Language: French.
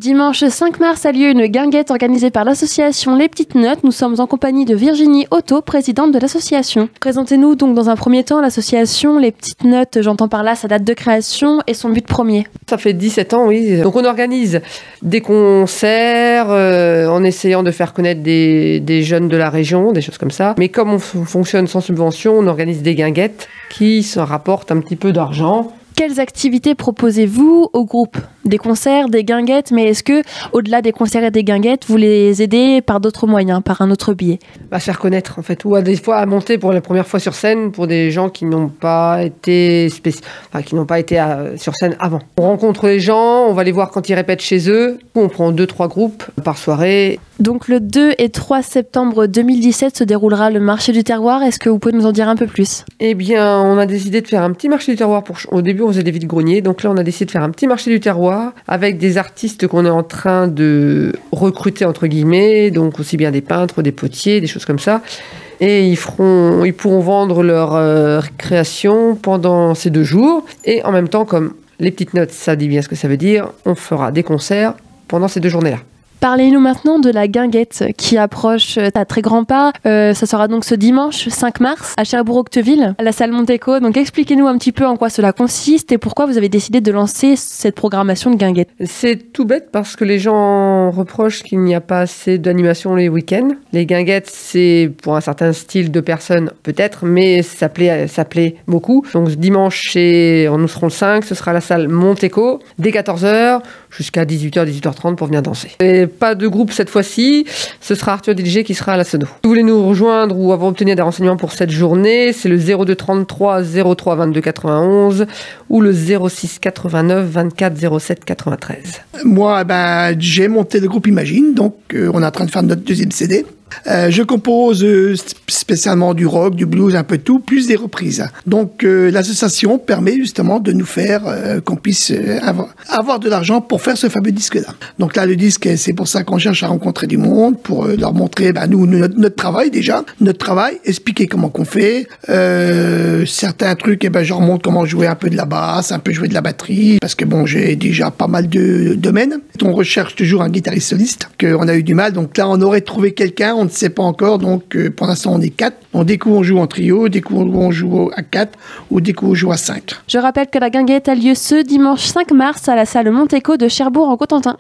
Dimanche 5 mars a lieu une guinguette organisée par l'association Les Petites Notes. Nous sommes en compagnie de Virginie Otto, présidente de l'association. Présentez-nous donc dans un premier temps l'association Les Petites Notes. J'entends par là sa date de création et son but premier. Ça fait 17 ans, oui. Donc on organise des concerts en essayant de faire connaître des jeunes de la région, des choses comme ça. Mais comme on fonctionne sans subvention, on organise des guinguettes qui se rapportent un petit peu d'argent. Quelles activités proposez-vous au groupe? Des concerts, des guinguettes, mais est-ce que, au-delà des concerts et des guinguettes, vous les aidez par d'autres moyens, par un autre biais? À se faire connaître, en fait, ou des fois à monter pour la première fois sur scène pour des gens qui n'ont pas été sur scène avant. On rencontre les gens, on va les voir quand ils répètent chez eux. On prend 2-3 groupes par soirée. Donc le 2 et 3 septembre 2017 se déroulera le marché du terroir. Est-ce que vous pouvez nous en dire un peu plus? Eh bien, on a décidé de faire un petit marché du terroir. Au début, on faisait des vides-greniers. Donc là, on a décidé de faire un petit marché du terroir avec des artistes qu'on est en train de recruter, entre guillemets. Donc aussi bien des peintres, des potiers, des choses comme ça. Et ils pourront vendre leur création pendant ces 2 jours. Et en même temps, comme Les Petites Notes, ça dit bien ce que ça veut dire, on fera des concerts pendant ces 2 journées-là. Parlez-nous maintenant de la guinguette qui approche à très grands pas. Ça sera donc ce dimanche 5 mars à Cherbourg-Octeville, à la salle Monteco. Donc expliquez-nous un petit peu en quoi cela consiste et pourquoi vous avez décidé de lancer cette programmation de guinguette. C'est tout bête parce que les gens reprochent qu'il n'y a pas assez d'animation les week-ends. Les guinguettes, c'est pour un certain style de personnes peut-être, mais ça plaît beaucoup. Donc ce dimanche, nous serons le 5, ce sera à la salle Monteco dès 14h jusqu'à 18h, 18h30 pour venir danser. Et pas de groupe cette fois-ci, ce sera Arthur DJ qui sera à la sono. Si vous voulez nous rejoindre ou avoir obtenu des renseignements pour cette journée, c'est le 02 33 03 22 91 ou le 06 89 24 07 93. Moi, j'ai monté le groupe Imagine, donc on est en train de faire notre 2e CD. Je compose spécialement du rock, du blues, un peu de tout, plus des reprises. Donc l'association permet justement de nous faire qu'on puisse avoir de l'argent pour faire ce fameux disque-là. Donc là, le disque, c'est pour ça qu'on cherche à rencontrer du monde, pour leur montrer notre travail déjà, expliquer comment qu'on fait. Certains trucs, je leur montre comment jouer un peu de la basse, un peu jouer de la batterie, parce que j'ai déjà pas mal de domaines. On recherche toujours un guitariste soliste, qu'on a eu du mal, donc là on aurait trouvé quelqu'un, on ne sait pas encore, donc pour l'instant on est 4. Donc des coups on joue en trio, des coups on joue à 4 ou des coups on joue à 5. Je rappelle que la guinguette a lieu ce dimanche 5 mars à la salle Monteco de Cherbourg en Cotentin.